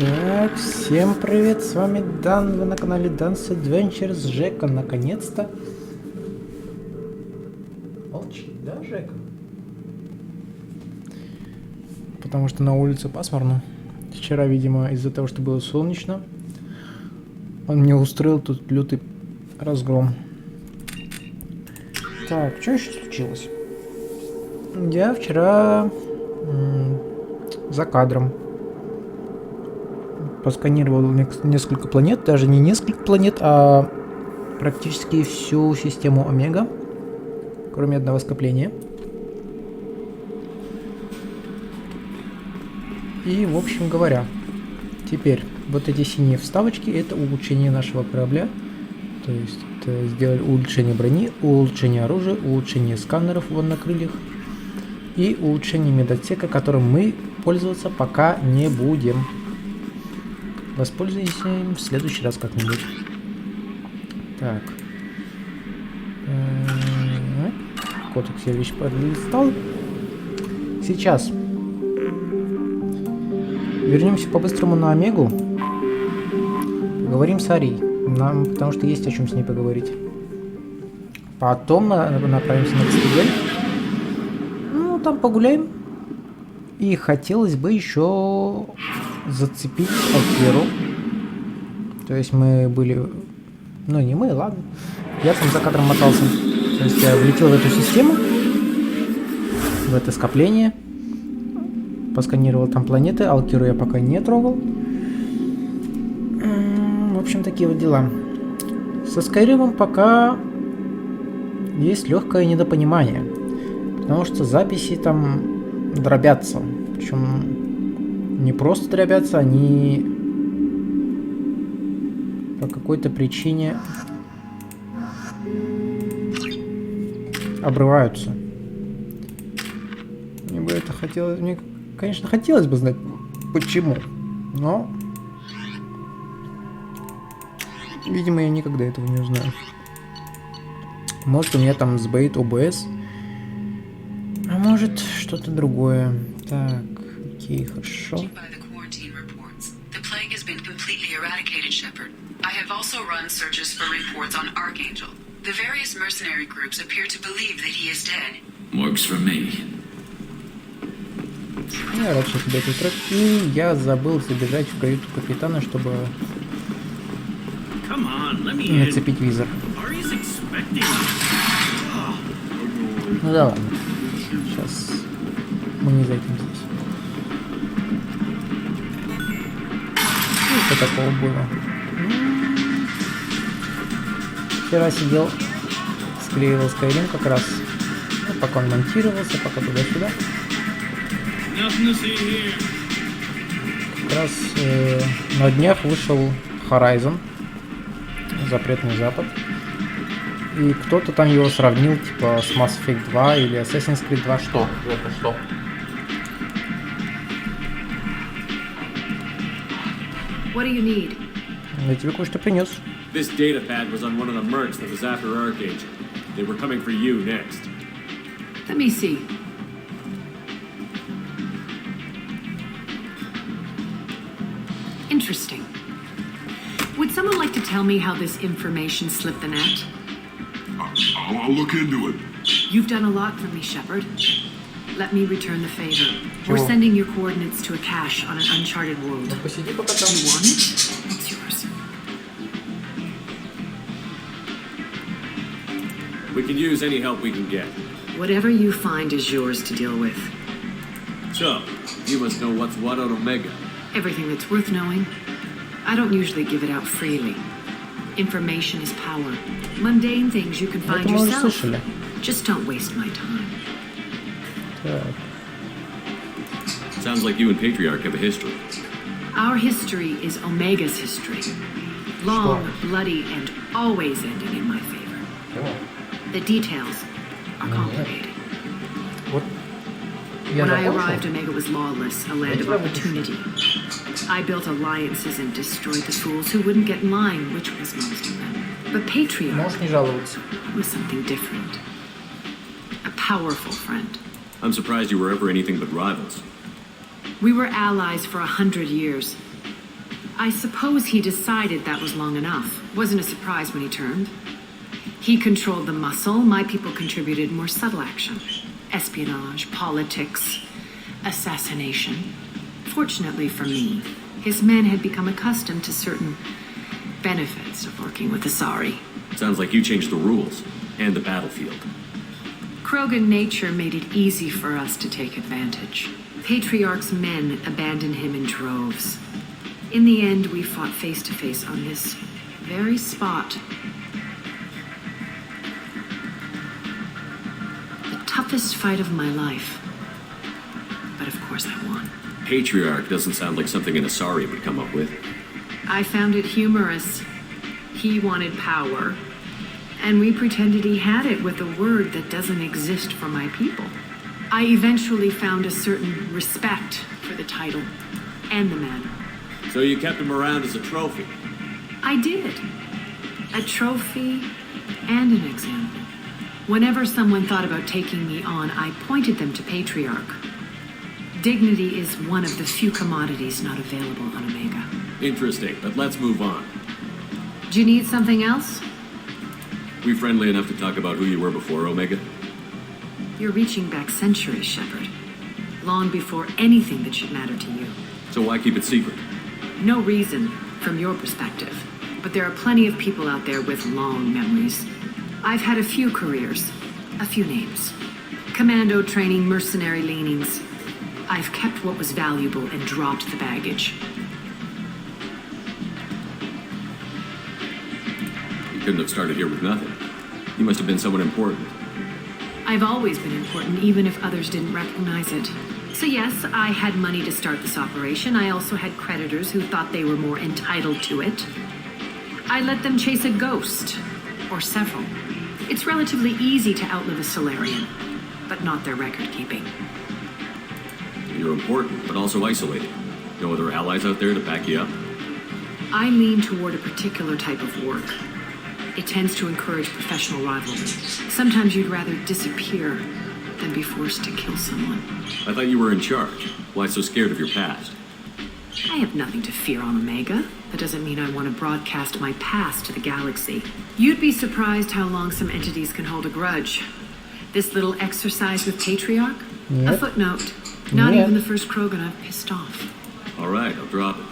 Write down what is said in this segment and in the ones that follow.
Так, всем привет, с вами Дан, вы на канале Dance Adventure с Жека, наконец-то. Молчит, да, Жека? Потому что на улице пасмурно. Вчера, видимо, из-за того, что было солнечно, он мне устроил тут лютый разгром. Так, что еще случилось? Я вчера за кадром посканировал несколько планет, даже не несколько планет, а практически всю систему Омега, кроме одного скопления. И, в общем говоря, теперь вот эти синие вставочки — это улучшение нашего корабля. То есть это сделали улучшение брони, улучшение оружия, улучшение сканеров вон на крыльях и улучшение медотсека, которым мы пользоваться пока не будем. Воспользуемся им в следующий раз как-нибудь. Так. Котик Сергеевич подлистал. Сейчас вернемся по-быстрому на Омегу. Поговорим с Арией. Нам, потому что есть о чем с ней поговорить. Потом направимся на Цитадель. Ну, там погуляем. И хотелось бы еще зацепить Алкеру. То есть мы были... Ну, не мы, ладно. Я там за кадром мотался. То есть я влетел в эту систему. В это скопление. Посканировал там планеты. Алкеру я пока не трогал. В общем, такие вот дела. Со Скайримом пока есть легкое недопонимание. Потому что записи там дробятся. Причем не просто дробятся, они по какой-то причине обрываются. Мне бы это хотелось... Мне, конечно, хотелось бы знать, почему. Но... видимо, я никогда этого не узнаю. Может, у меня там сбоит ОБС. А может, что-то другое. Так, окей, хорошо. Я рад, что тебя тут трек. И я забыл забежать в каюту капитана, чтобы нацепить визор. Ну да ладно. Сейчас мы не зайдем здесь. Что такого было? Вчера сидел, склеивал Skyrim как раз. Ну, пока он монтировался, пока туда-сюда. Как раз на днях вышел Horizon. Запретный Запад. И кто-то там его сравнил типа с Mass Effect 2 или Assassin's Creed 2. Что? Это что? What do you need? Я тебе кое-что принес. This data pad was on one of the mercs that was after Archangel. They were coming for you next. Let me see. Interesting. Would someone like to tell me how this information slipped the net? I'll look into it. You've done a lot for me, Shepard. Let me return the favor. We're sending your coordinates to a cache on an uncharted world. You want it? It's yours. We can use any help we can get. Whatever you find is yours to deal with. So, you must know what's what on Omega. Everything that's worth knowing. I don't usually give it out freely. Information is power. Mundane things you can find yourself. Just don't waste my time. Sounds like you and Patriarch have a history. Our history is Omega's history. Long, bloody, and always ending in my favor. The details are complicated. When I arrived, Omega was lawless, a land of opportunity. I built alliances and destroyed the fools who wouldn't get in line, which was most of them. But Patriarch was something different. A powerful friend. I'm surprised you were ever anything but rivals. We were allies for 100 years. I suppose he decided that was long enough. Wasn't a surprise when he turned. He controlled the muscle. My people contributed more subtle action. Espionage, politics, assassination. Fortunately for me, his men had become accustomed to certain benefits of working with Asari. Sounds like you changed the rules and the battlefield. Krogan nature made it easy for us to take advantage. Patriarch's men abandoned him in droves. In the end, we fought face to face on this very spot. The toughest fight of my life. But of course I won. Patriarch doesn't sound like something an Asari would come up with. I found it humorous. He wanted power, and we pretended he had it with a word that doesn't exist for my people. I eventually found a certain respect for the title and the man. So you kept him around as a trophy? I did. A trophy and an example. Whenever someone thought about taking me on, I pointed them to Patriarch. Dignity is one of the few commodities not available on Omega. Interesting, but let's move on. Do you need something else? We friendly enough to talk about who you were before Omega? You're reaching back centuries, Shepard. Long before anything that should matter to you. So why keep it secret? No reason, from your perspective. But there are plenty of people out there with long memories. I've had a few careers, a few names. Commando training, mercenary leanings. I've kept what was valuable and dropped the baggage. You couldn't have started here with nothing. You must have been someone important. I've always been important, even if others didn't recognize it. So yes, I had money to start this operation. I also had creditors who thought they were more entitled to it. I let them chase a ghost, or several. It's relatively easy to outlive a Solarian, but not their record-keeping. You're important, but also isolated. No other allies out there to back you up? I lean toward a particular type of work. It tends to encourage professional rivalry. Sometimes you'd rather disappear than be forced to kill someone. I thought you were in charge. Why so scared of your past? I have nothing to fear on Omega. That doesn't mean I want to broadcast my past to the galaxy. You'd be surprised how long some entities can hold a grudge. This little exercise with Patriarch? Yep. A footnote. Not Yep. even the first Krogan I've pissed off. All right, I'll drop it.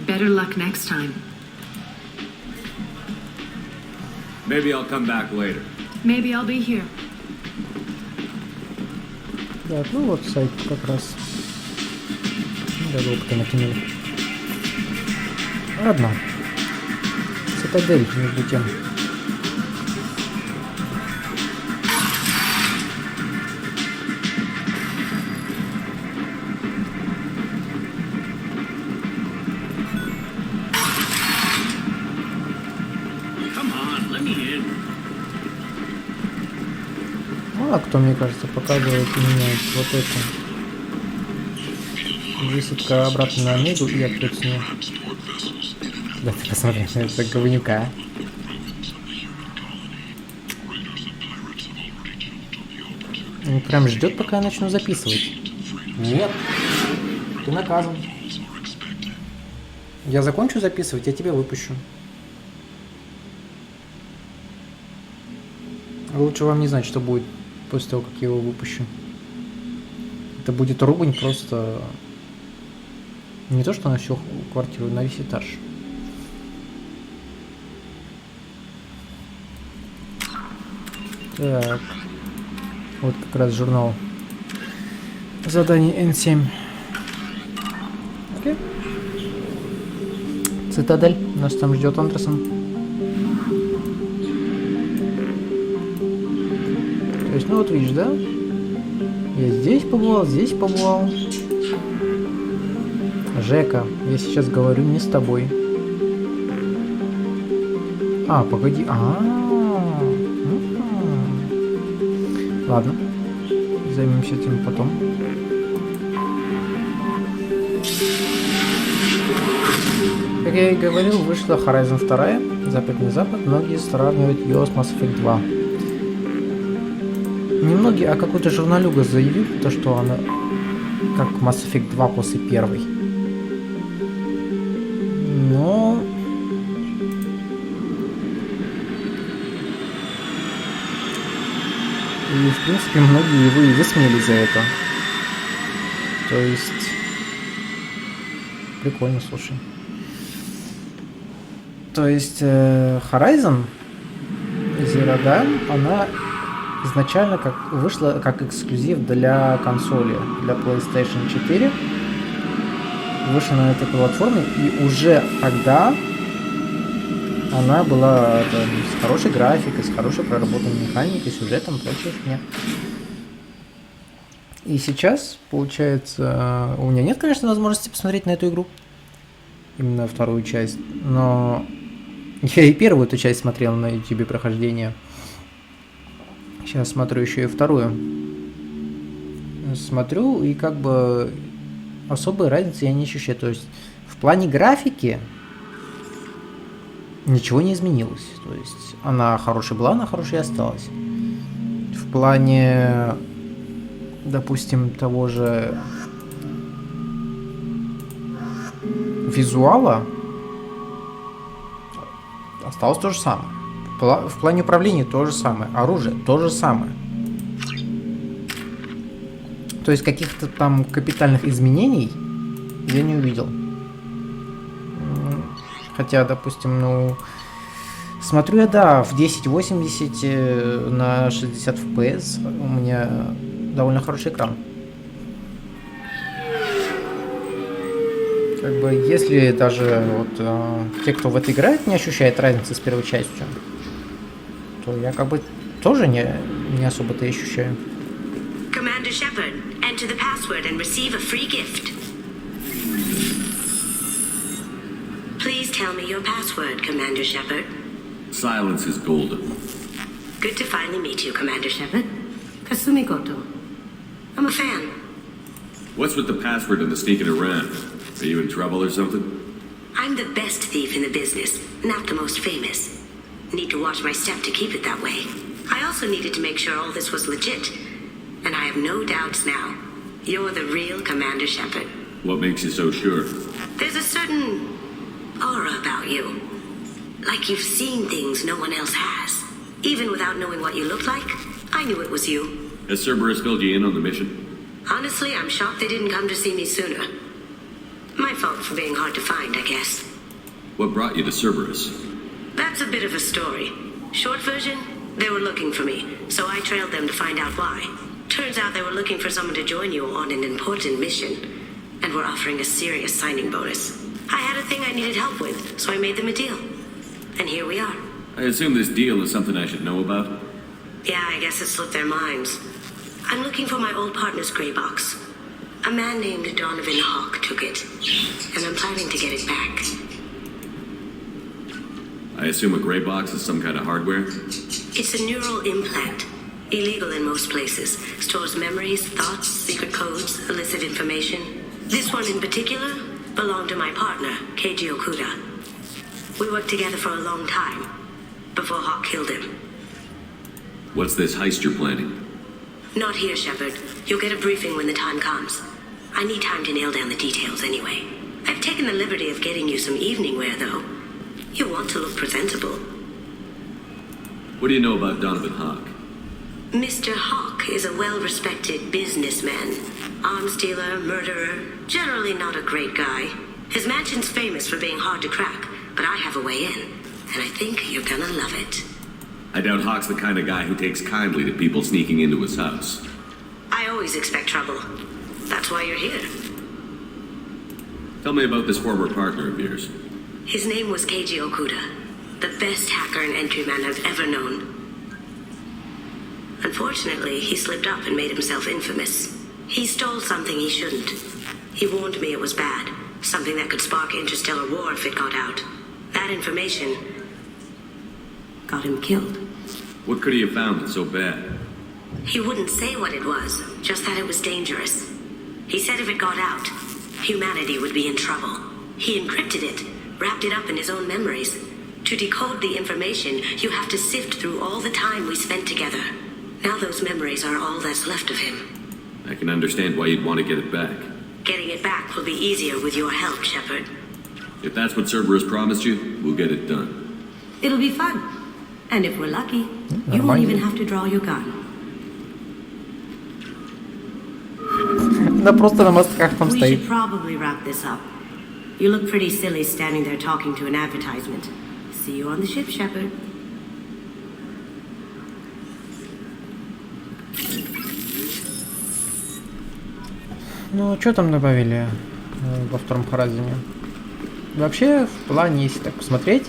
Better luck next time. Maybe I'll come back later. Maybe I'll be here. Так, ну вот сайт как раз. Даже опыта натянул. Ладно. Цитадель, между тем. А кто, мне кажется, показывает именно вот это. Высадка обратно на Омегу и ответ с нее. Да ты посмотри на этого говнюка. Он прям ждет, пока я начну записывать. Нет. Ты наказан. Я закончу записывать, я тебя выпущу. Лучше вам не знать, что будет после того, как я его выпущу. Это будет ругань просто... Не то, что на всю квартиру, на весь этаж. Так. Вот как раз журнал заданий N7. Окей. Цитадель. Нас там ждет Андерсон. То есть, ну вот видишь, да? Я здесь побывал, здесь побывал. Жека, я сейчас говорю не с тобой. А, погоди. Ладно. Займемся этим потом. Как я и говорил, вышла Horizon 2. Западный Запад. Многие сравнивают ее с Mass Effect 2. Немногие, а какой-то журналюга заявил, то, что она как Mass Effect 2 после первой. Но... И, в принципе, многие его и высмеяли за это. То есть... Прикольно, слушай. То есть, Horizon Zero Dawn, она изначально вышла как эксклюзив для консоли, для PlayStation 4. Вышла на этой платформе, и уже тогда она была с хорошей графикой, с хорошей проработанной механикой, сюжетом, прочее. Нет. И сейчас, получается, у меня нет, конечно, возможности посмотреть на эту игру, именно вторую часть, но я и первую эту часть смотрел на YouTube прохождения. Сейчас смотрю еще и вторую. Смотрю, и как бы особой разницы я не ощущаю. То есть в плане графики ничего не изменилось. То есть она хорошей была, она хорошей и осталась. В плане, допустим, того же визуала осталось то же самое. В плане управления то же самое. Оружие то же самое. То есть каких-то там капитальных изменений я не увидел. Хотя, допустим, ну... Смотрю я, да, в 1080 на 60 FPS у меня довольно хороший экран. Как бы, если даже вот те, кто в это играет, не ощущает разницы с первой частью, то я как бы тоже не особо-то и ощущаю. Commander Shepard, enter the password and receive a free gift. Please tell me your password, Commander Shepard. Silence is golden. Good to finally meet you, Commander Shepard. Kasumi Goto. I'm a fan. What's with the password and the sneaking around? Are you in trouble or something? I'm the best thief in the business, not the most famous. Need to watch my step to keep it that way. I also needed to make sure all this was legit. And I have no doubts now. You're the real Commander Shepard. What makes you so sure? There's a certain aura about you. Like you've seen things no one else has. Even without knowing what you looked like, I knew it was you. Has Cerberus filled you in on the mission? Honestly, I'm shocked they didn't come to see me sooner. My fault for being hard to find, I guess. What brought you to Cerberus? That's a bit of a story. Short version, they were looking for me, so I trailed them to find out why. Turns out they were looking for someone to join you on an important mission, and were offering a serious signing bonus. I had a thing I needed help with, so I made them a deal. And here we are. I assume this deal is something I should know about? Yeah, I guess it slipped their minds. I'm looking for my old partner's gray box. A man named Donovan Hawk took it, and I'm planning to get it back. I assume a gray box is some kind of hardware? It's a neural implant. Illegal in most places. Stores memories, thoughts, secret codes, illicit information. This one in particular belonged to my partner, Keiji Okuda. We worked together for a long time, before Hawk killed him. What's this heist you're planning? Not here, Shepard. You'll get a briefing when the time comes. I need time to nail down the details anyway. I've taken the liberty of getting you some evening wear, though. You want to look presentable. What do you know about Donovan Hawk? Mr. Hawk is a well-respected businessman. Arms dealer, murderer, generally not a great guy. His mansion's famous for being hard to crack, but I have a way in, and I think you're gonna love it. I doubt Hawk's the kind of guy who takes kindly to people sneaking into his house. I always expect trouble. That's why you're here. Tell me about this former partner of yours. His name was Keiji Okuda, the best hacker and entryman I've ever known. Unfortunately, he slipped up and made himself infamous. He stole something he shouldn't. He warned me it was bad, something that could spark interstellar war if it got out. That information got him killed. What could he have found that's so bad? He wouldn't say what it was, just that it was dangerous. He said if it got out, humanity would be in trouble. He encrypted it, wrapped it up in his own memories. To decode the information, you have to sift through all the time we spent together. Now those memories are all that's left of him. I can understand why you'd want to get it back. Getting it back will be easier with your help, Shepard. If that's what Cerberus promised you, we'll get it done. It'll be fun. And if we're lucky, you won't even have to draw your gun. Да просто на мостках там We стоит. should probably wrap this up. You look pretty silly standing there talking to an advertisement. See you on the ship, Shepard. Ну, что там добавили во втором Horizon? Вообще, в плане, если так посмотреть,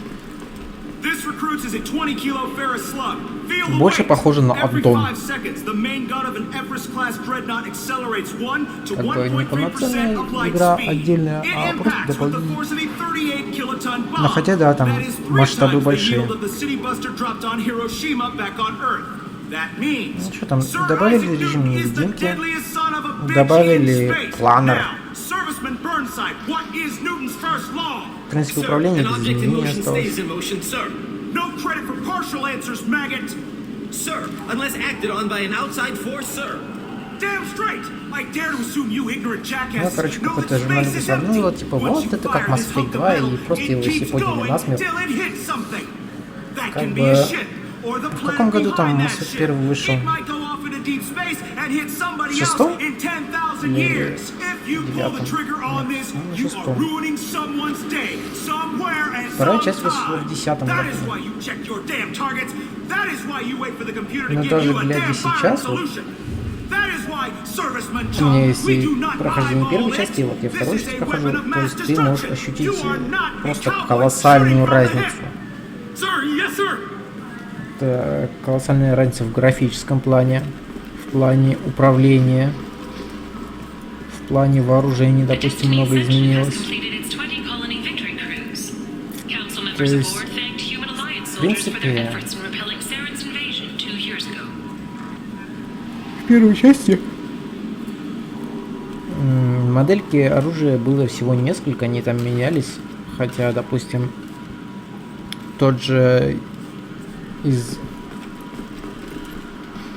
больше похоже на аддон. Как бы не полноценная игра отдельная, а просто дополнение. Но хотя да, там масштабы большие. Ну что там, добавили режим невидимки, добавили планер. В принципе, управление без изменений осталось. Ну, короче, какой-то журналист запомнил, типа, вот это как Mass Effect 2, и просто его все подняли насмерть. Как бы... В каком году там Mass Effect 1 вышел? В шестом? Или в девятом? Нет, в шестом. Вторая часть вышла в 10-м году. Но даже глядя сейчас, вот, у меня есть и прохождение первой части, и вот я вторую часть прохожу, то есть ты можешь ощутить просто колоссальную разницу. Это колоссальная разница в графическом плане, в плане управления, в плане вооружений, допустим, много изменилось. То есть, в принципе, в первой части модельки оружия было всего несколько, они там менялись, хотя, допустим, тот же из...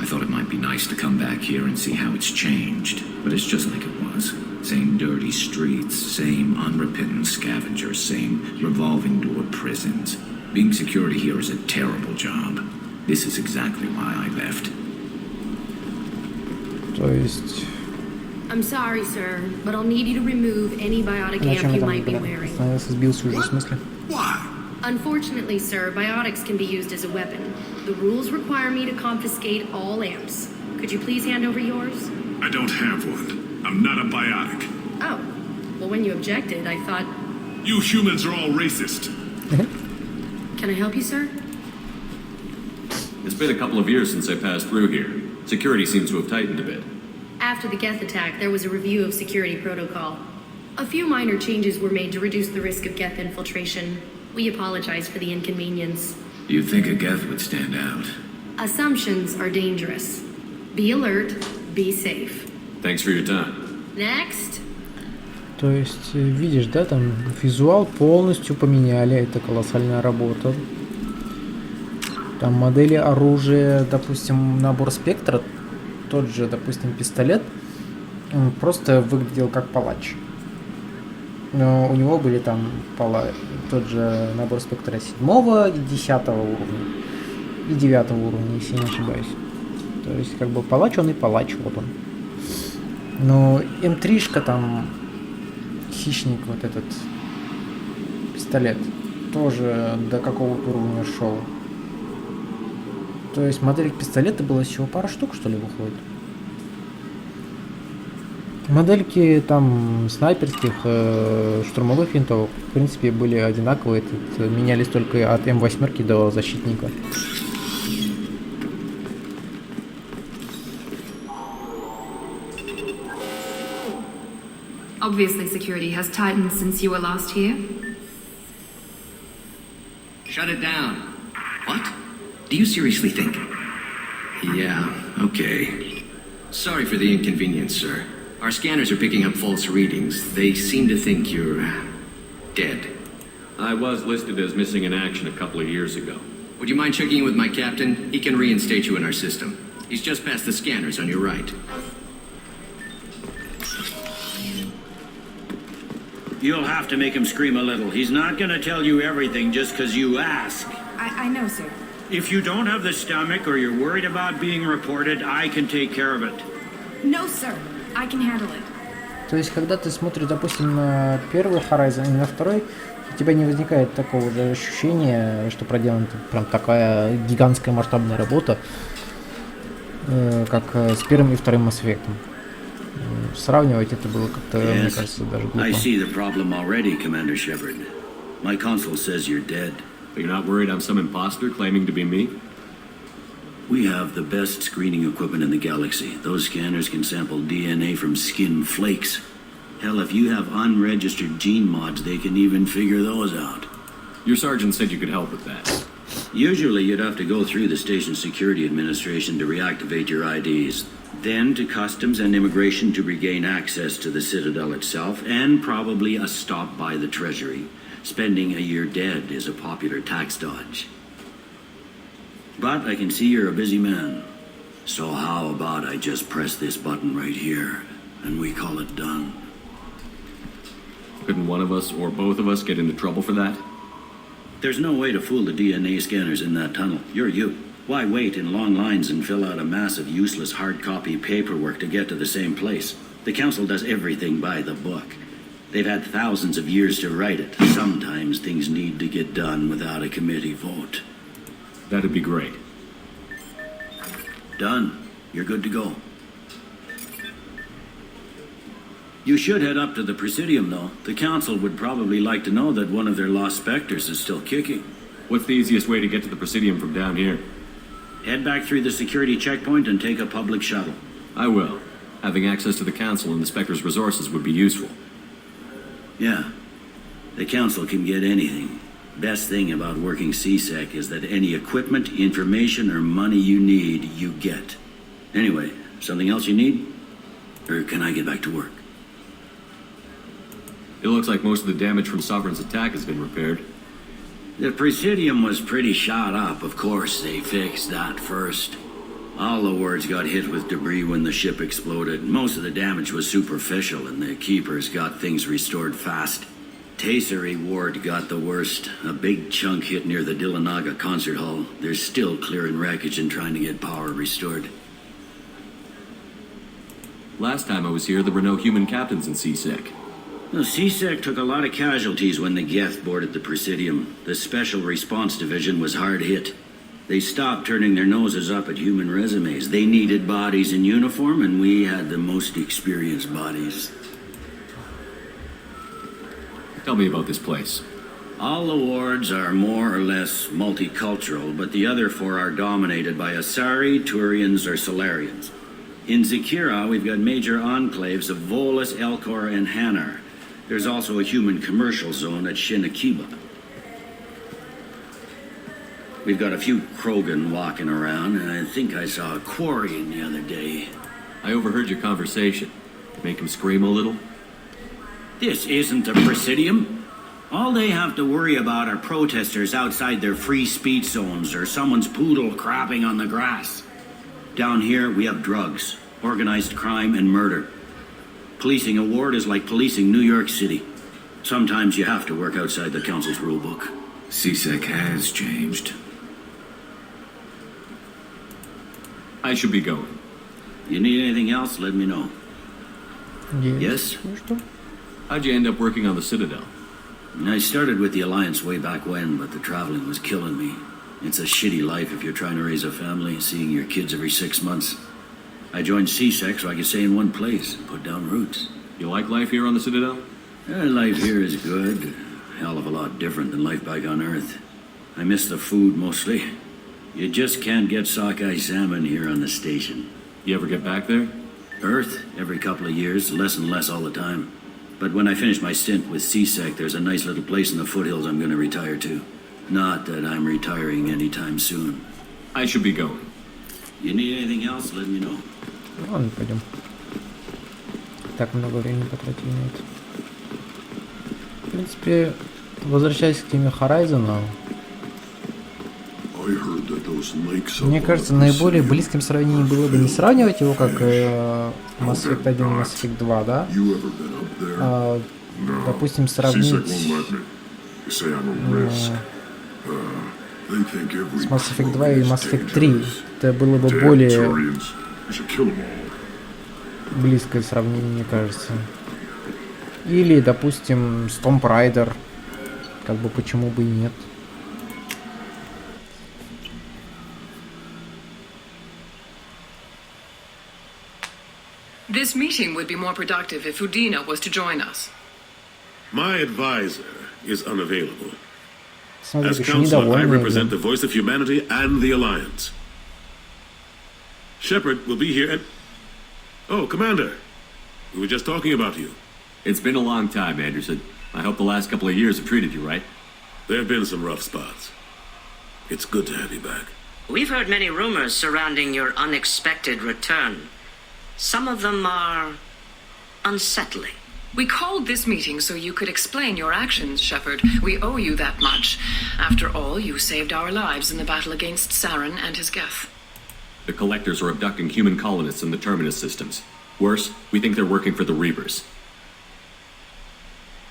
I thought it might be nice to come back here and see how it's changed, but it's just like it was. Same dirty streets, same unrepentant scavengers, same revolving door prisons. Being security here is a terrible job. This is exactly why I left. То есть... I'm sorry, sir, but I'll need you to remove any biotic amp you might be wearing. Сбился уже в смысле. Unfortunately, sir, biotics can be used as a weapon. The rules require me to confiscate all amps. Could you please hand over yours? I don't have one. I'm not a biotic. Oh. Well, when you objected, I thought... You humans are all racist. Can I help you, sir? It's been a couple of years since I passed through here. Security seems to have tightened a bit. After the Geth attack, there was a review of security protocol. A few minor changes were made to reduce the risk of Geth infiltration. We apologize for the inconvenience. You'd think a Geth would stand out. Assumptions are dangerous. Be alert, be safe. Thanks for your time. Next. То есть, видишь, да, там визуал полностью поменяли, это колоссальная работа. Там модели оружия, допустим, набор спектра, тот же, допустим, пистолет, он просто выглядел как палач. Но у него были там тот же набор спектра 7-го и 10-го уровня. И 9-го уровня, если я не ошибаюсь. То есть, как бы палач он и палач, вот он. Но М3-шка там, хищник, вот этот пистолет, тоже до какого-то уровня шел. То есть модель пистолета было всего пара штук, что ли, выходит. Модельки там снайперских, штурмовых винтовок, в принципе, были одинаковые. Тут менялись только от М8 до защитника. Obviously, security has tightened since you were last here. Shut it down. What? Do you seriously think? Yeah, okay. Sorry for the inconvenience, sir. Our scanners are picking up false readings. They seem to think you're dead. I was listed as missing in action a couple of years ago. Would you mind checking in with my captain? He can reinstate you in our system. He's just past the scanners on your right. You'll have to make him scream a little. He's not gonna tell you everything just because you ask. I know, sir. If you don't have the stomach or you're worried about being reported, I can take care of it. No, sir. I can handle it. То есть, когда ты смотришь, допустим, на первый Horizon и на второй, у тебя не возникает такого же ощущения, что проделана прям такая гигантская масштабная работа, как с первым и вторым Mass Effect. Сравнивать это было как-то, мне кажется, даже глупо. I see the problem already, Commander Shepard. My console says you're dead. But you're not worried I'm some imposter claiming to be me? We have the best screening equipment in the galaxy. Those scanners can sample DNA from skin flakes. Hell, if you have unregistered gene mods, they can even figure those out. Your sergeant said you could help with that. Usually you'd have to go through the station security administration to reactivate your IDs. Then to customs and immigration to regain access to the Citadel itself, and probably a stop by the Treasury. Spending a year dead is a popular tax dodge. But I can see you're a busy man. So how about I just press this button right here, and we call it done? Couldn't one of us or both of us get into trouble for that? There's no way to fool the DNA scanners in that tunnel. You're you. Why wait in long lines and fill out a massive useless hard copy paperwork to get to the same place? The Council does everything by the book. They've had thousands of years to write it. Sometimes things need to get done without a committee vote. That'd be great. Done. You're good to go. You should head up to the Presidium, though. The Council would probably like to know that one of their lost specters is still kicking. What's the easiest way to get to the Presidium from down here? Head back through the security checkpoint and take a public shuttle. I will. Having access to the Council and the Spectre's resources would be useful. Yeah. The Council can get anything. Best thing about working CSEC is that any equipment, information, or money you need, you get. Anyway, something else you need? Or can I get back to work? It looks like most of the damage from Sovereign's attack has been repaired. The Presidium was pretty shot up. Of course, they fixed that first. All the wards got hit with debris when the ship exploded. Most of the damage was superficial, and the Keepers got things restored fast. Tasery Ward got the worst. A big chunk hit near the Dillanaga concert hall. They're still clearing wreckage and trying to get power restored. Last time I was here, there were no human captains in CSEC. Well, CSEC took a lot of casualties when the Geth boarded the Presidium. The Special Response Division was hard hit. They stopped turning their noses up at human resumes. They needed bodies in uniform, and we had the most experienced bodies. Tell me about this place. All the wards are more or less multicultural, but the other four are dominated by Asari, Turians, or Solarians. In Zakira, we've got major enclaves of Volus, Elcor, and Hanar. There's also a human commercial zone at Shinakiba. We've got a few Krogan walking around, and I think I saw a Quarian the other day. I overheard your conversation. Make him scream a little? This isn't a Presidium. All they have to worry about are protesters outside their free speech zones or someone's poodle crapping on the grass. Down here, we have drugs, organized crime, and murder. Policing a ward is like policing New York City. Sometimes you have to work outside the Council's rulebook. CSEC has changed. I should be going. You need anything else, let me know. Yes? How'd you end up working on the Citadel? I started with the Alliance way back when, but the traveling was killing me. It's a shitty life if you're trying to raise a family, seeing your kids every 6 months. I joined CSEC so I could stay in one place and put down roots. You like life here on the Citadel? Life here is good. Hell of a lot different than life back on Earth. I miss the food mostly. You just can't get sockeye salmon here on the station. You ever get back there? Earth, every couple of years, less and less all the time. But when I finish my stint with CSEC, there's a nice little place in the foothills I'm going to retire to. Not that I'm retiring anytime soon. I should be going. You need anything else, let me know. Ладно, пойдем. Так много времени потратили на это. В принципе, возвращаясь к теме Horizon, Мне кажется, наиболее близким сравнением было бы не сравнивать его как Mass Effect 1 и Mass Effect 2, да? Допустим, сравнить с Mass Effect 2 и Mass Effect 3. Это было бы более близкое сравнение, мне кажется. Или, допустим, с Tomb Raider. Как бы почему бы и нет. This meeting would be more productive if Udina was to join us. My advisor is unavailable. Смотри, As еще counselor, I недовольный. represent the voice of humanity and the Alliance. Shepard will be here and... Oh, Commander. We were just talking about you. It's been a long time, Anderson. I hope the last couple of years have treated you right. There have been some rough spots. It's good to have you back. We've heard many rumors surrounding your unexpected return. Some of them are unsettling. We called this meeting so you could explain your actions, Shepard. We owe you that much. After all, you saved our lives in the battle against Saren and his Geth. The Collectors are abducting human colonists in the Terminus systems. Worse, we think they're working for the Reapers.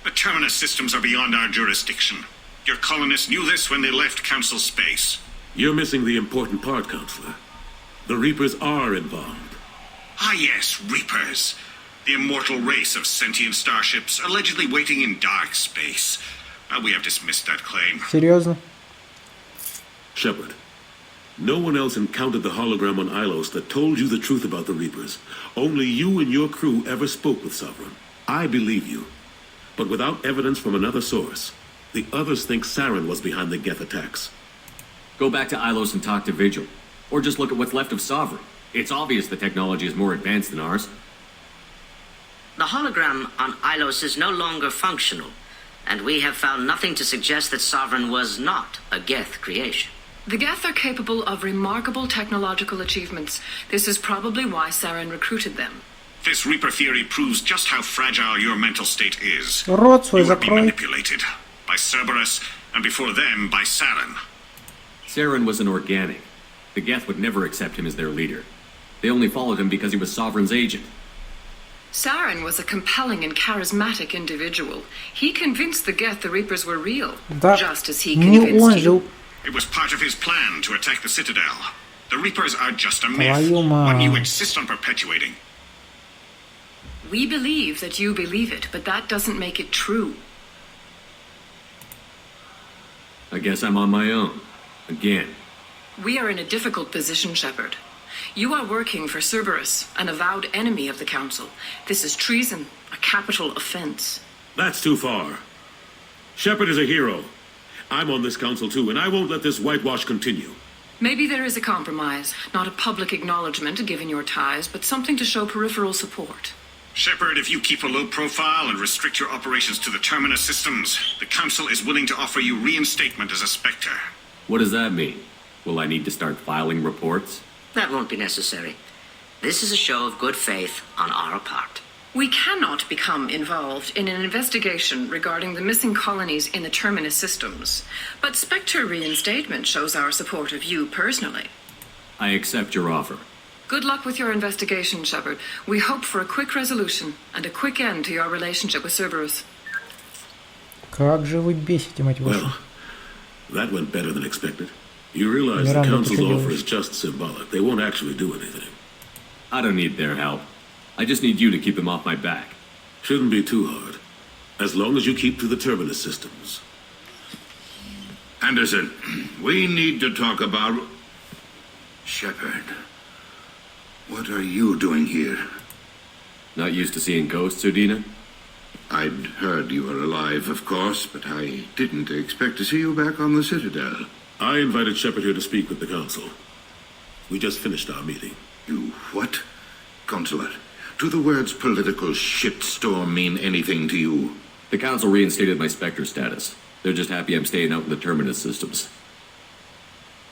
The Terminus systems are beyond our jurisdiction. Your colonists knew this when they left Council space. You're missing the important part, Counselor. The Reapers are involved. Ah yes, Reapers. The immortal race of sentient starships allegedly waiting in dark space. We have dismissed that claim. Серьезно? Shepard, no one else encountered the hologram on Ilos that told you the truth about the Reapers. Only you and your crew ever spoke with Sovereign. I believe you. But without evidence from another source, the others think Saren was behind the Geth attacks. Go back to Ilos and talk to Vigil. Or just look at what's left of Sovereign. It's obvious the technology is more advanced than ours. The hologram on Ilos is no longer functional, and we have found nothing to suggest that Sovereign was not a Geth creation. The Geth are capable of remarkable technological achievements. This is probably why Saren recruited them. This Reaper theory proves just how fragile your mental state is. Рот свой You have been закрой. manipulated by Cerberus, and before them by Saren. Saren was an organic. The Geth would never accept him as their leader. They only followed him because he was Sovereign's agent. Saren was a compelling and charismatic individual. He convinced the Geth the Reapers were real, Да, just as he не он convinced же. you. It was part of his plan to attack the Citadel. The Reapers are just a myth, Твою one you мать. insist on perpetuating. We believe that you believe it, but that doesn't make it true. I guess I'm on my own. Again. We are in a difficult position, Shepard. You are working for Cerberus, an avowed enemy of the Council. This is treason, a capital offense. That's too far. Shepard is a hero. I'm on this council too, and I won't let this whitewash continue. Maybe there is a compromise, not a public acknowledgement given your ties, but something to show peripheral support. Shepard, if you keep a low profile and restrict your operations to the Terminus systems, the Council is willing to offer you reinstatement as a Spectre. What does that mean? Will I need to start filing reports? That won't be necessary. This is a show of good faith on our part. We cannot become involved in an investigation regarding the missing colonies in the Terminus systems, but Spectre reinstatement shows our support of you personally. I accept your offer. Good luck with your investigation, Shepard. We hope for a quick resolution and a quick end to your relationship with Cerberus. Как же вы бесите, мать вашу. Well, that went better than expected. You realize the Miranda, council's ты что offer делаешь? is just symbolic. They won't actually do anything. I don't need their help. I just need you to keep them off my back. Shouldn't be too hard. As long as you keep to the Terminus systems. Anderson, we need to talk about... Shepard, what are you doing here? Not used to seeing ghosts, Udina? I'd heard you were alive, of course, but I didn't expect to see you back on the Citadel. I invited Shepard here to speak with the council. We just finished our meeting. You what? Consular, do the words political shitstorm mean anything to you? The Council reinstated my Spectre status. They're just happy I'm staying out in the Terminus systems.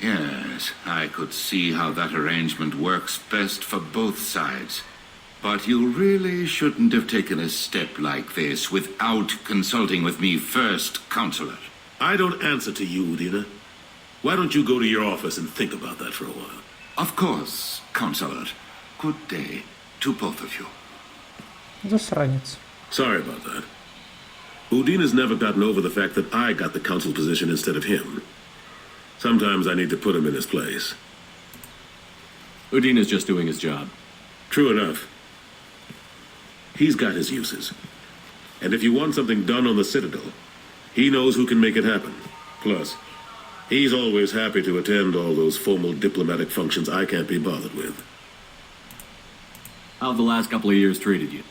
Yes, I could see how that arrangement works best for both sides. But you really shouldn't have taken a step like this without consulting with me first, Consular. I don't answer to you, Udina. Why don't you go to your office and think about that for a while? Of course, Counselor. Good day to both of you. Засранец. Sorry about that. Udine has never gotten over the fact that I got the council position instead of him. Sometimes I need to put him in his place. Udine is just doing his job. True enough. He's got his uses. And if you want something done on the Citadel, he knows who can make it happen. Plus, he's always happy to attend all those formal diplomatic functions I can't be bothered with. How have the last couple of years treated you?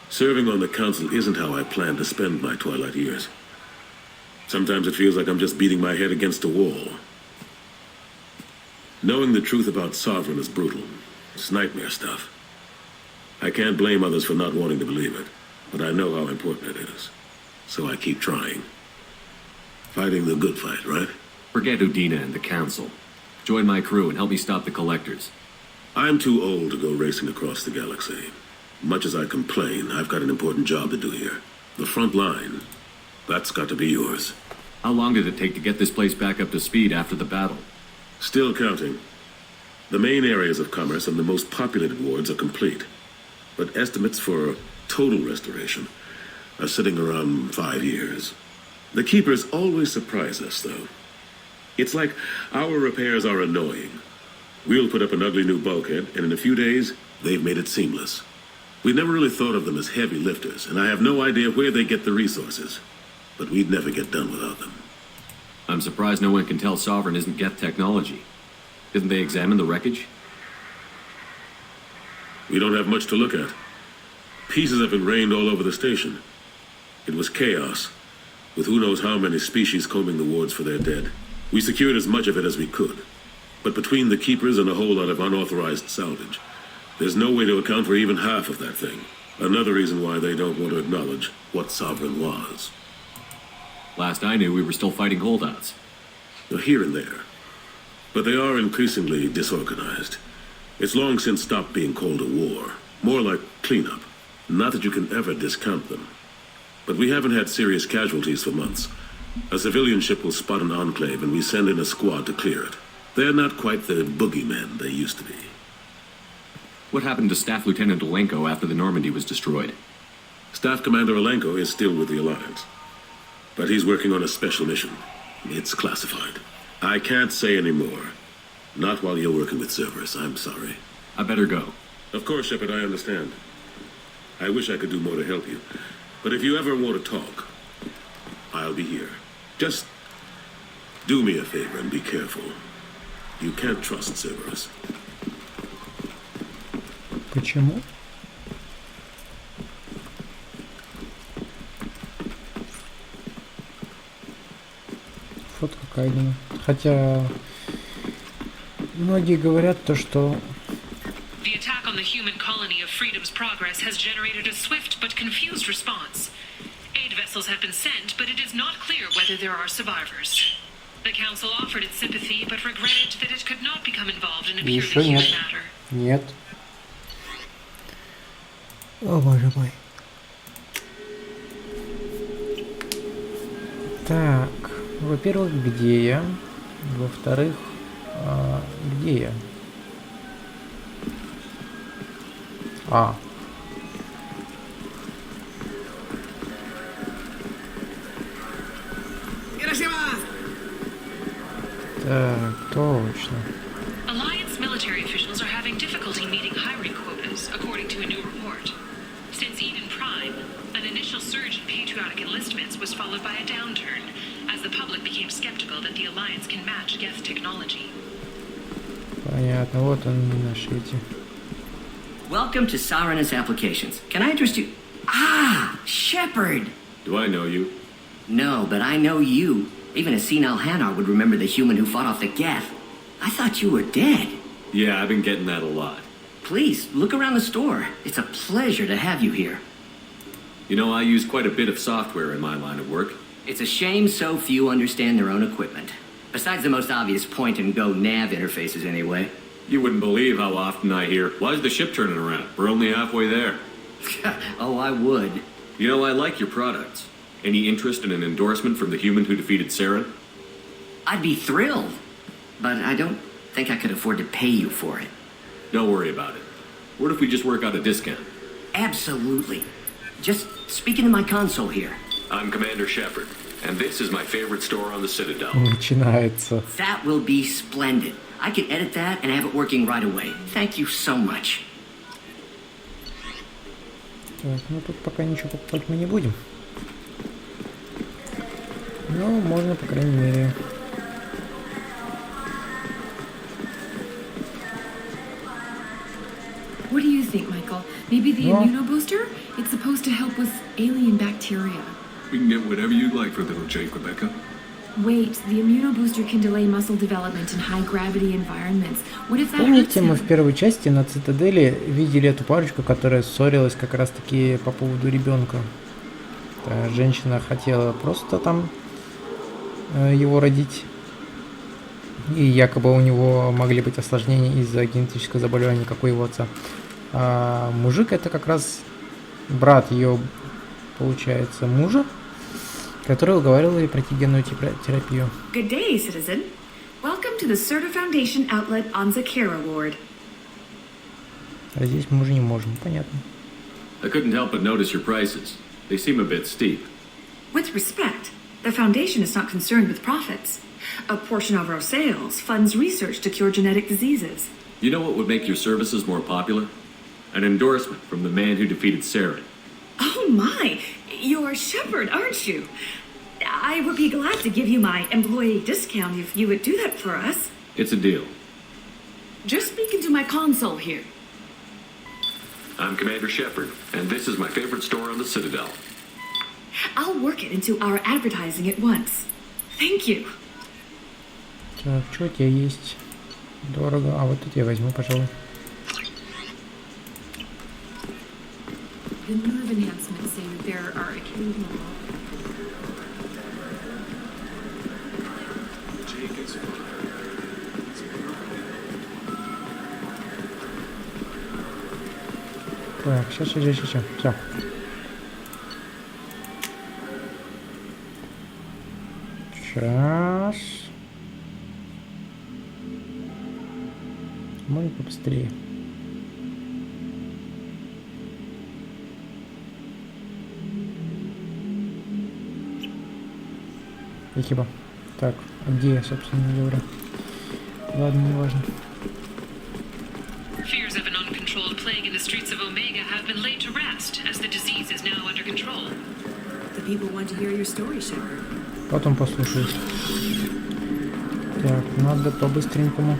Serving on the council isn't how I plan to spend my twilight years. Sometimes it feels like I'm just beating my head against a wall. Knowing the truth about Sovereign is brutal. It's nightmare stuff. I can't blame others for not wanting to believe it, but I know how important it is. So I keep trying. Fighting the good fight, right? Forget Udine and the Council. Join my crew and help me stop the Collectors. I'm too old to go racing across the galaxy. Much as I complain, I've got an important job to do here. The front line, that's got to be yours. How long did it take to get this place back up to speed after the battle? Still counting. The main areas of commerce and the most populated wards are complete. But estimates for total restoration are sitting around 5 years. The Keepers always surprise us, though. It's like our repairs are annoying. We'll put up an ugly new bulkhead, and in a few days, they've made it seamless. We never really thought of them as heavy lifters, and I have no idea where they get the resources. But we'd never get done without them. I'm surprised no one can tell Sovereign isn't Geth technology. Didn't they examine the wreckage? We don't have much to look at. Pieces have been rained all over the station. It was chaos, with who knows how many species combing the wards for their dead. We secured as much of it as we could. But between the Keepers and a whole lot of unauthorized salvage, there's no way to account for even half of that thing. Another reason why they don't want to acknowledge what Sovereign was. Last I knew, we were still fighting holdouts. Here and there. But they are increasingly disorganized. It's long since stopped being called a war. More like cleanup. Not that you can ever discount them. But we haven't had serious casualties for months. A civilian ship will spot an enclave and we send in a squad to clear it. They're not quite the boogeymen they used to be. What happened to Staff Lieutenant Olenko after the Normandy was destroyed? Staff Commander Olenko is still with the Alliance. But he's working on a special mission. It's classified. I can't say any more. Not while you're working with Cerberus, I'm sorry. I better go. Of course, Shepard, I understand. I wish I could do more to help you. But if you ever want to talk, I'll be here. Just do me a favor and be careful. You can't trust Cerberus. Почему? Фотка Кайдена. Хотя многие говорят то, что The attack on the human colony of Freedom's Progress has generated a swift but confused response. Aid vessels have been sent, but it is not clear whether there are survivors. The Council offered its sympathy, but regretted that it could not become involved in a purely еще human нет. matter. Нет. О, боже мой. Так, во-первых, где я? Во-вторых, где я? Так, точно. Alliance military officials are having difficulty meeting hiring quotas, according to a new report. Since Eden Prime, an initial surge in patriotic enlistments was followed by a downturn, as the public became skeptical that the Alliance can match Geth technology. Понятно, вот они наши эти. Welcome to Sarenus Applications. Can I interest you? Ah, Shepard! Do I know you? No, but I know you. Even a senile Hanar would remember the human who fought off the Geth. I thought you were dead. Yeah, I've been getting that a lot. Please, look around the store. It's a pleasure to have you here. You know, I use quite a bit of software in my line of work. It's a shame so few understand their own equipment. Besides the most obvious point-and-go nav interfaces, anyway. You wouldn't believe how often I hear, "Why's the ship turning around? We're only halfway there." Oh, I would. You know, I like your products. Any interest in an endorsement from the human who defeated Saren? I'd be thrilled, but I don't think I could afford to pay you for it. Don't worry about it. What if we just work out a discount? Absolutely. Just speak into my console here. I'm Commander Shepard, and this is my favorite store on the Citadel. Начинается. That will be splendid. I can edit that and have it working right away. Thank you so much. Так, ну тут пока ничего покупать мы не будем. Но можно, по крайней мере. What do you think, Michael? Maybe the immunobooster? It's supposed to help with alien bacteria. We can get whatever you'd like for little Jake, Rebecca. Wait, the immunobooster can delay muscle development in high-gravity environments. What if that Помните, мы hurts в him? первой части на Цитадели видели эту парочку, которая ссорилась как раз-таки по поводу ребенка. Та женщина хотела просто там его родить. И якобы у него могли быть осложнения из-за генетического заболевания, как у его отца. А мужик это как раз брат ее, получается, мужа, который уговаривал ее пройти генную терапию. Good day, citizen. Welcome to the Certa Foundation outlet on Zakira Ward. А здесь мы уже не можем, понятно. I couldn't help but notice your prices. They seem a bit steep. With respect, the Foundation is not concerned with profits. A portion of our sales funds research to cure genetic diseases. You know what would make your services more popular? An endorsement from the man who defeated Saren. Oh my! You're Shepard, aren't you? I would be glad to give you my employee discount if you would do that for us. It's a deal. Just speak into my console here. I'm Commander Shepard, and this is my favorite store on the Citadel. I'll work it into our advertising at once. Thank you. Так, что у тебя есть? Дорого. А вот это я возьму, пожалуй. The nerve enhancements say that there are occasional... Так, сейчас. Все. Сейчас. Можно побыстрее. Спасибо. Так, а где я, собственно говоря? Ладно, не важно. Fears of an uncontrolled plague in the streets of Omega have been laid to rest, as the disease is now under control. The people want to hear your story, Shepard. Потом послушаюсь. Так, надо по-быстренькому.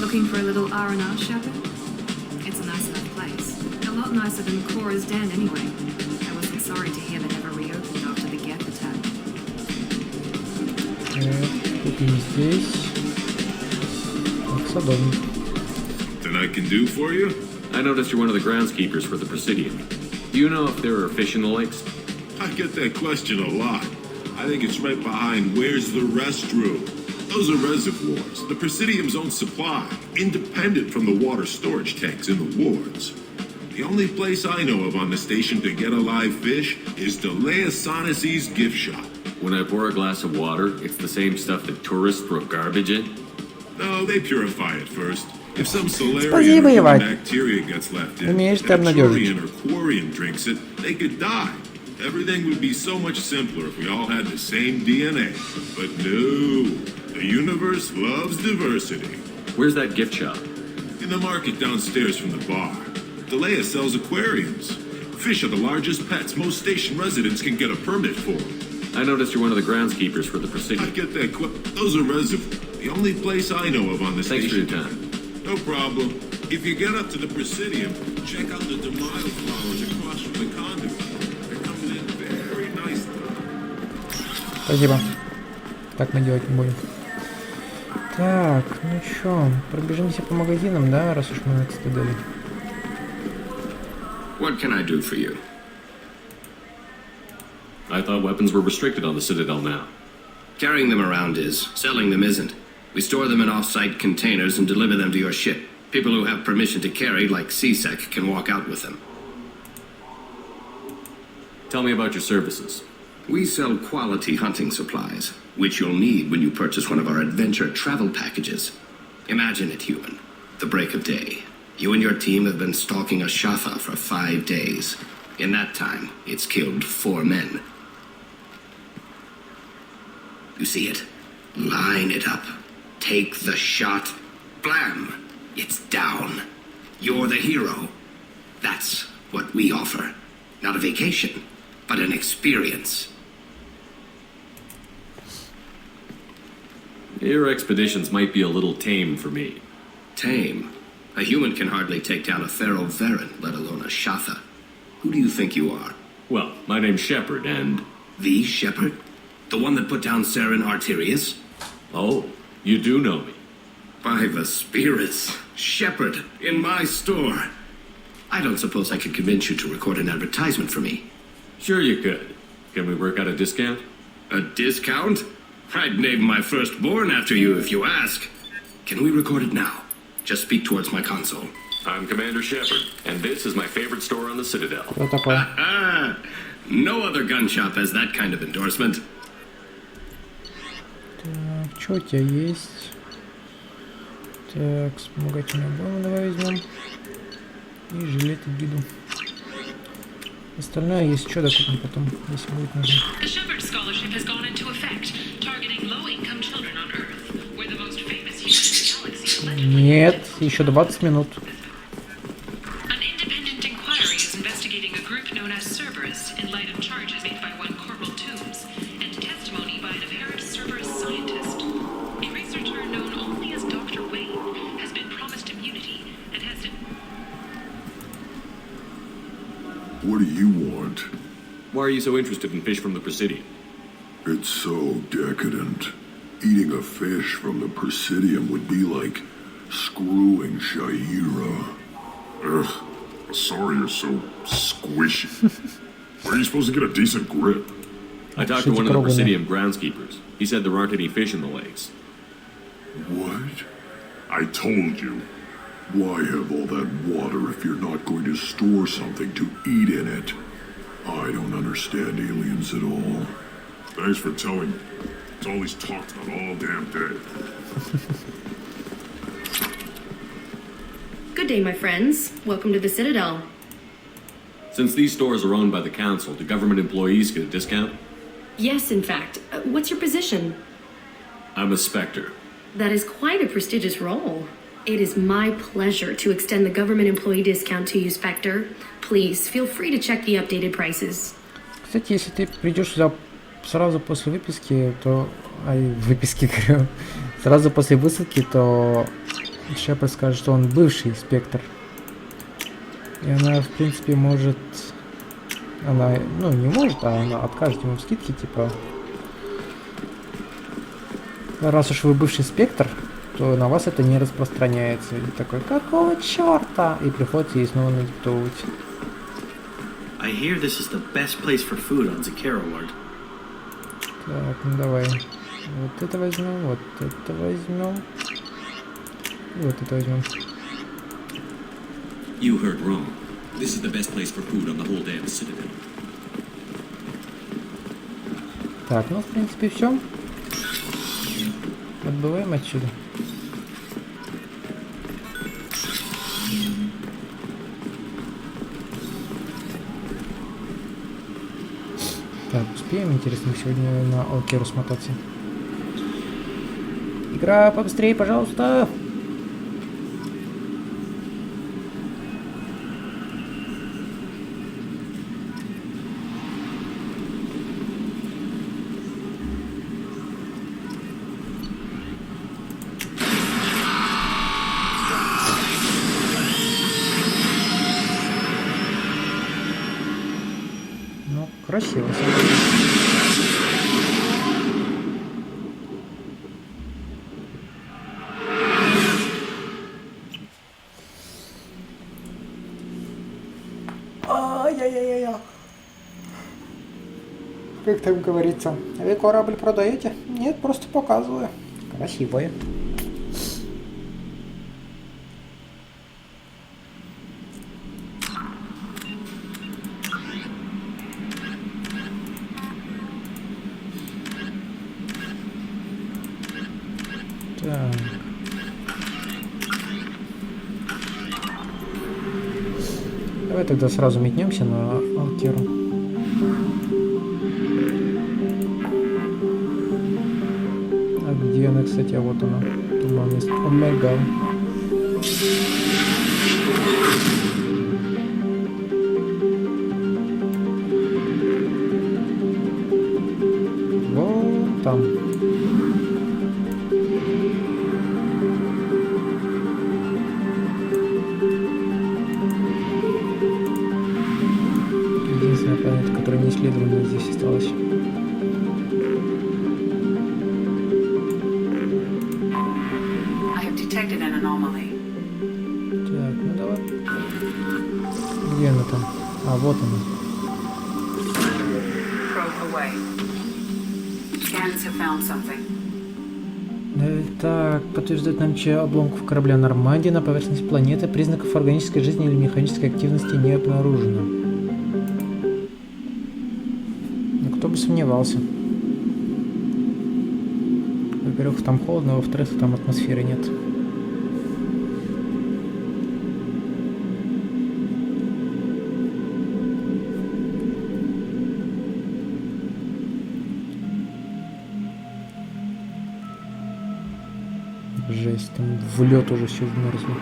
Looking for a little R&R, Shepard? It's a nice enough place. A lot nicer than Cora's den, anyway. I wasn't sorry to hear they never reopened after the Geth attack. Купим здесь. Так, садовник. Then I can do for you? I noticed you're one of the groundskeepers for the Presidium. Do you know if there are fish in the lakes? I get that question a lot. I think it's right behind where's the restroom. Those are reservoirs, the Presidium's own supply, independent from the water storage tanks in the wards. The only place I know of on the station to get a live fish is Delea Sonesi's gift shop. When I pour a glass of water, it's the same stuff that tourists throw garbage in? No, they purify it first. If some Спасибо, Solarian or Иван. bacteria gets left in, Умеешь and ты a обнадежить. Turian or Quarian drinks it, they could die. Everything would be so much simpler if we all had the same DNA. But no, the universe loves diversity. Where's that gift shop? In the market downstairs from the bar. Delea sells aquariums. Fish are the largest pets most station residents can get a permit for. I noticed you're one of the groundskeepers for the I Presidium. get that. Those are reservoirs. The only place I know of on the Thanks for station. your time. No problem. If you get up to the Presidium, check out the DeMille flowers across from the conduit. They're coming in very nicely. Спасибо. Так мы делать не будем. Так, ну чё, пробежимся по магазинам, да, раз уж мы на Цитадели. What can I do for you? I thought weapons were restricted on the Citadel now. Carrying them around is. Selling them isn't. We store them in off-site containers and deliver them to your ship. People who have permission to carry, like CSEC, can walk out with them. Tell me about your services. We sell quality hunting supplies, which you'll need when you purchase one of our adventure travel packages. Imagine it, human. The break of day. You and your team have been stalking a Shatha for 5 days. In that time, it's killed 4 men. You see it? Line it up. Take the shot. Blam! It's down. You're the hero. That's what we offer. Not a vacation, but an experience. Your expeditions might be a little tame for me. Tame? A human can hardly take down a feral Veran, let alone a Shatha. Who do you think you are? Well, my name's Shepard, and... The Shepard? The one that put down Saren Arterius? Oh, you do know me. By the spirits. Shepard, in my store. I don't suppose I could convince you to record an advertisement for me. Sure you could. Can we work out a discount? A discount? I'd name my firstborn after you if you ask. Can we record it now? Just speak towards my console. I'm Commander Shepard, and this is my favorite store on the Citadel. Что такое? No other gun shop has that kind of endorsement. Так, что у тебя есть? Так, вспомогательный бомбу давай возьмем. И жилет и гиду. Остальное, если что, докупим потом, если будет нужно. The Shepard Scholarship has gone into effect, targeting low-income children on Earth, where the most famous human in the galaxy allegedly... Нет, еще 20 минут. An independent inquiry is investigating a group known as Cerberus in light of charges made by one Corporal Toombs and testimony by an apparent Cerberus scientist. A researcher known only as Dr. Wayne has been promised immunity and has to... What do you want? Why are you so interested in fish from the Presidium? It's so decadent. Eating a fish from the Presidium would be like screwing Shaira. Ugh, sorry you're so squishy. Where are you supposed to get a decent grip? I talked to one of the Presidium groundskeepers. He said there aren't any fish in the lakes. What? I told you. Why have all that water if you're not going to store something to eat in it? I don't understand aliens at all. Thanks for telling me. It's all he's talked about all damn day. Good day, my friends. Welcome to the Citadel. Since these stores are owned by the Council, do government employees get a discount? Yes, in fact. What's your position? I'm a Spectre. That is quite a prestigious role. It is my pleasure to extend the government employee discount to you, Spectre. Please, feel free to check the updated prices. Кстати, если ты придешь сюда сразу после выписки, то... выписки, говорю. Сразу после высадки, то... Шепард скажет, что он бывший Спектр. И она, в принципе, может... Она, ну, не может, а она откажет ему в скидке, типа... Раз уж вы бывший Спектр, то на вас это не распространяется. И такой, какого черта? И приходится ей снова надиктовывать. I hear this is the best place for food on Zakera World. Так, ну давай. Вот это возьмем, вот это возьмем. И вот это возьмем. You heard wrong. This is the best place for food on the whole damn Citadel. Так, ну в принципе все. Отбываем отсюда. Так, успеем, интересно, сегодня на Алкеру смотаться. Игра, побыстрее, пожалуйста. Ну, красиво. Ай-яй-яй-яй. Как там говорится? Вы корабль продаете? Нет, просто показываю. Красивое. Так. Давай тогда сразу метнемся на Алкеру. А где она, кстати? А вот она. Туманность. Омега. Вот там. Единственная планета, которая не исследована, здесь осталась. Так, ну давай. Где она там? А, вот она. Так, подтверждает наличие обломков корабля Нормандия на поверхности планеты. Признаков органической жизни или механической активности не обнаружено. Ну, кто бы сомневался. Во-первых, там холодно, а во-вторых, там атмосферы нет. Жесть, там в лед уже все вмерзло.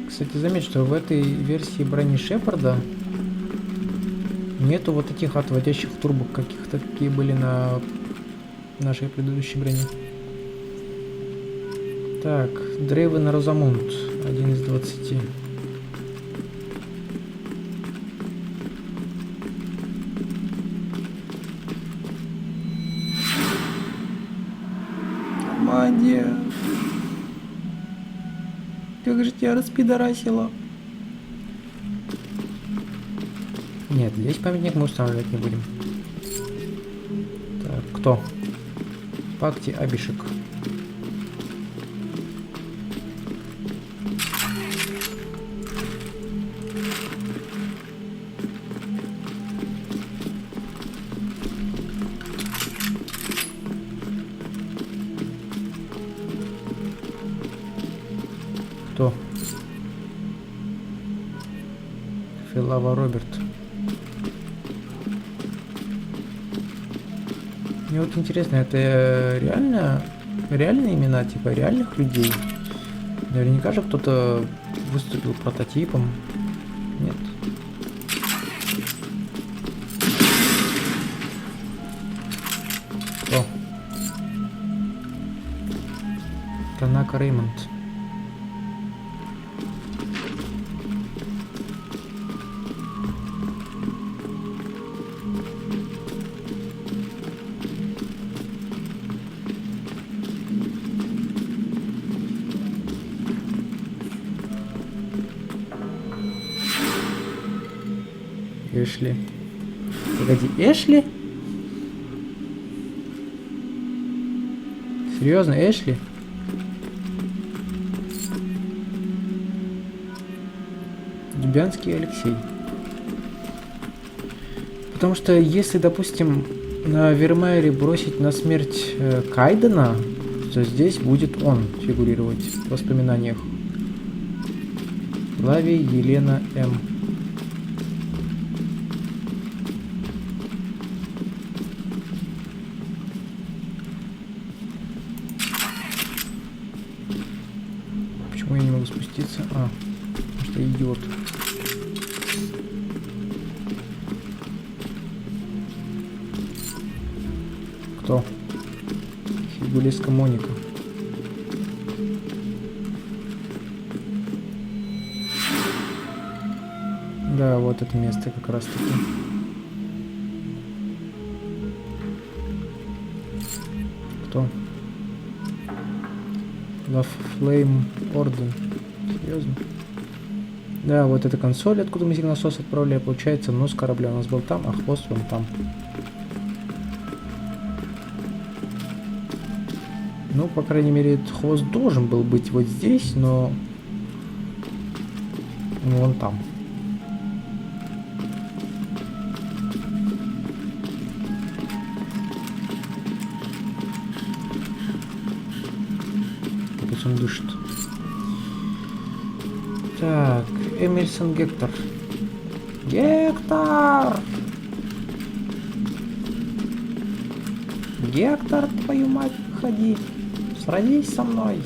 Кстати, заметь, что в этой версии брони Шепарда нету вот этих отводящих турбок каких-то, какие были на нашей предыдущей броне. Так, Дрейвен Розамунд, 1 из 20. Мандия. Как же тебя распидорасило. Нет, здесь памятник мы устанавливать не будем. Так, кто? Пакти Абишек. Кто? Филава Роберт. Мне вот интересно, это реальные имена, типа реальных людей? Наверняка же кто-то выступил прототипом. Нет. Кто? Танака Реймонд. Эшли. Погоди, Эшли? Серьезно, Эшли? Дубянский Алексей. Потому что если, допустим, на Вермеере бросить на смерть Кайдена, то здесь будет он фигурировать в воспоминаниях. Лави Елена М. Почему я не могу спуститься? А, потому что идиот. Кто? Фигулиска Моника. Да, вот это место как раз таки. Кто? La Flame Order. Серьезно? Да, вот эта консоль, откуда мы сигносос отправляли, получается, нос корабля у нас был там, а хвост вон там. Ну, по крайней мере, этот хвост должен был быть вот здесь, но вон там. Капец, он дышит. Так, Эмильсон Гектор. Гектор! Гектор, твою мать, выходи. Сразись со мной.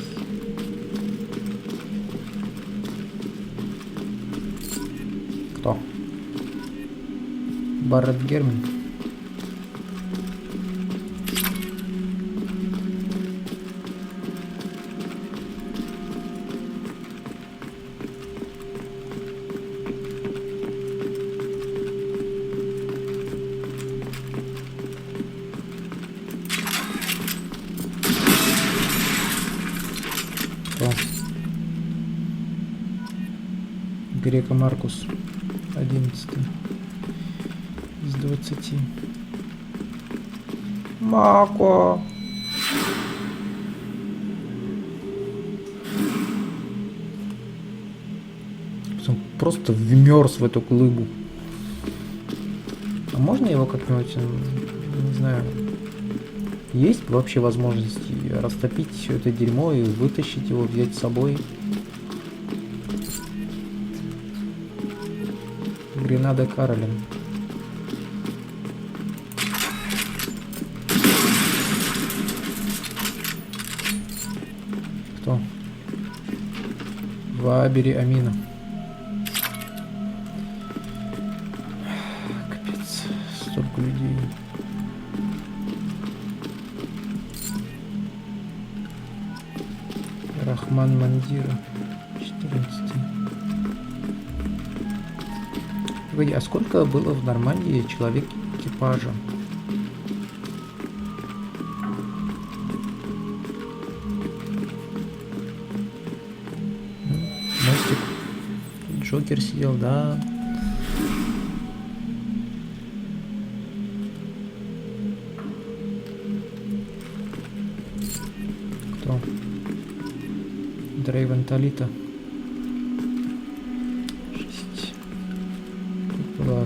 Кто? Барретт Герман. Грека Маркус 11 из 20. Мако. Он просто вмерз в эту глыбу. А можно его как-нибудь, не знаю, есть вообще возможность растопить все это дерьмо и вытащить его, взять с собой? Гренада Каролин. Кто? Вабери Амина. Капец, столько людей. Рахман Мандира 14. Погоди, а сколько было в Нормандии человек экипажа? Мостик. Джокер сидел, да. Кто? Дрейвен Талита.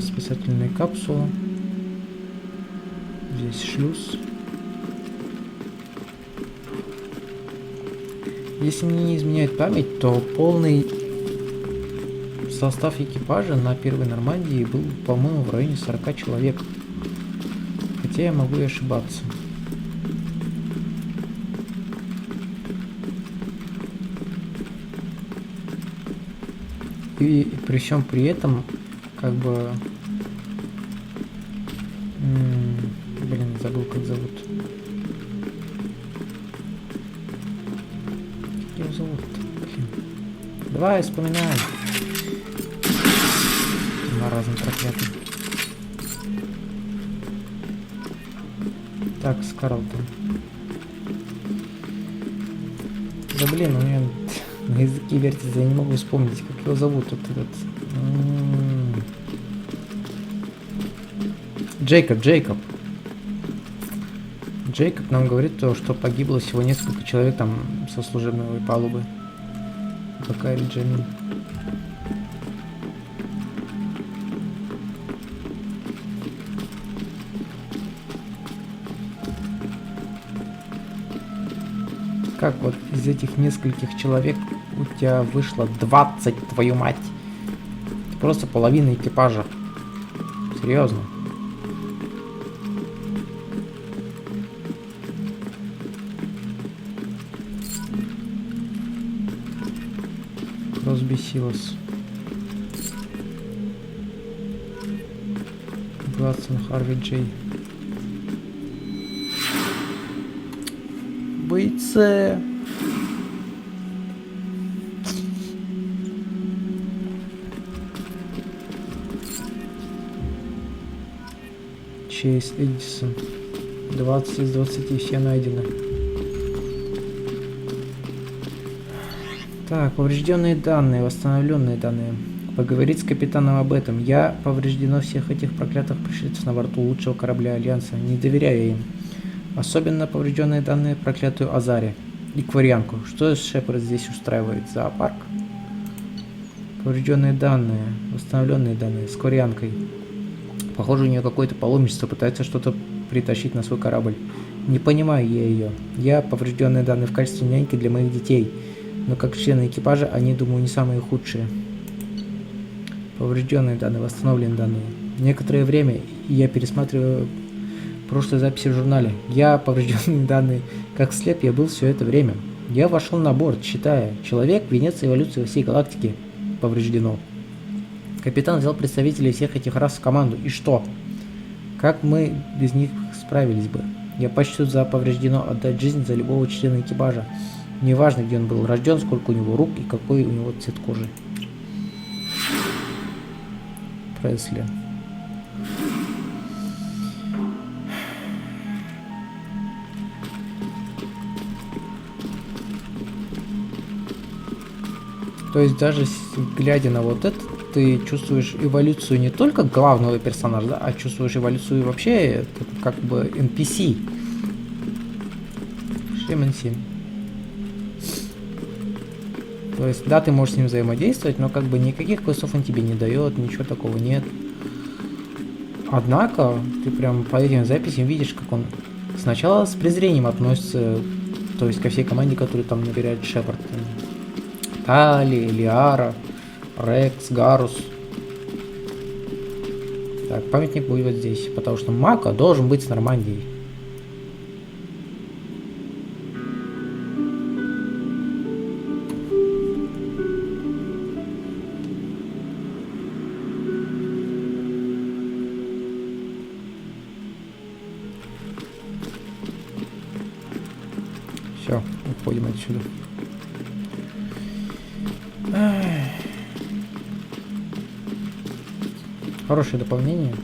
Спасательная капсула. Здесь шлюз. Если мне не изменяет память, то полный состав экипажа на первой Нормандии был, по-моему, в районе 40 человек. Хотя я могу и ошибаться. И при всем при этом, как бы... Блин, забыл, как зовут. Как его зовут-то? Блин. Давай, вспоминай. Маразм проклятый. Так, Скарлтон. Да блин, у меня на языке вертится, я не могу вспомнить, как его зовут вот этот. Джейкоб. Джейкоб нам говорит то, что погибло всего несколько человек там со служебной палубы. Бакари Джамиль. Как вот из этих нескольких человек у тебя вышло 20, твою мать? Это просто половина экипажа. Серьезно. Взбесилась. Гладсон, Харви Джей. Бойцы. Чейз, Эдисон. 20 из 20 все найдены. Так, поврежденные данные, восстановленные данные. Поговорить с капитаном об этом. Я повреждено всех этих проклятых пришельцев на борту лучшего корабля Альянса. Не доверяю им. Особенно поврежденные данные проклятую Азаре и Кварианку. Что Шепард здесь устраивает? Зоопарк? Поврежденные данные, восстановленные данные с Кварианкой. Похоже, у нее какое-то паломничество, пытается что-то притащить на свой корабль. Не понимаю я ее. Я поврежденные данные в качестве няньки для моих детей. Но как члены экипажа, они, думаю, не самые худшие. Поврежденные данные, восстановленные данные. Некоторое время я пересматриваю прошлые записи в журнале. Я поврежденные данные, как слеп я был все это время. Я вошел на борт, считая, человек – венец эволюции всей галактики. Повреждено. Капитан взял представителей всех этих рас в команду. И что? Как мы без них справились бы? Я почту за повреждено отдать жизнь за любого члена экипажа. Неважно, где он был рожден, сколько у него рук и какой у него цвет кожи. Пресли. То есть даже глядя на вот это, ты чувствуешь эволюцию не только главного персонажа, да, а чувствуешь эволюцию вообще как бы NPC. Шлем 7. То есть, да, ты можешь с ним взаимодействовать, но как бы никаких квестов он тебе не дает, ничего такого нет. Однако, ты прям по этим записям видишь, как он сначала с презрением относится, то есть ко всей команде, которую там набирает Шепард. Тали, Лиара, Рекс, Гарус. Так, памятник будет вот здесь, потому что Мако должен быть с Нормандией. Все, уходим отсюда. Хорошее дополнение.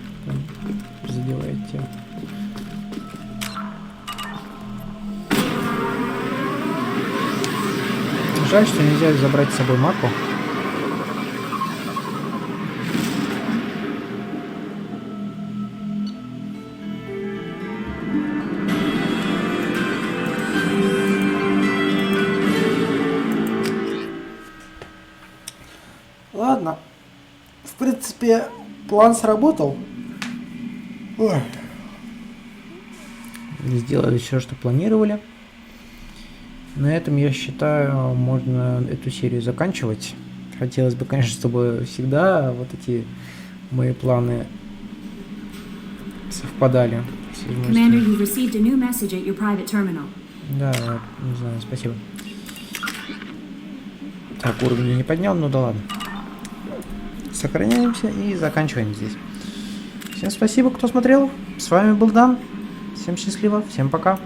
Задевает тебя. Жаль, что нельзя забрать с собой Маку. Ладно. В принципе, план сработал. Ой. Сделали все, что планировали. На этом, я считаю, можно эту серию заканчивать. Хотелось бы, конечно, чтобы всегда вот эти мои планы совпадали. Commander, you've received a new message at your private terminal. Да, не знаю, спасибо. Так, уровень я не поднял, ну да ладно. Сохраняемся и заканчиваем здесь. Всем спасибо, кто смотрел. С вами был Дан. Всем счастливо, всем пока.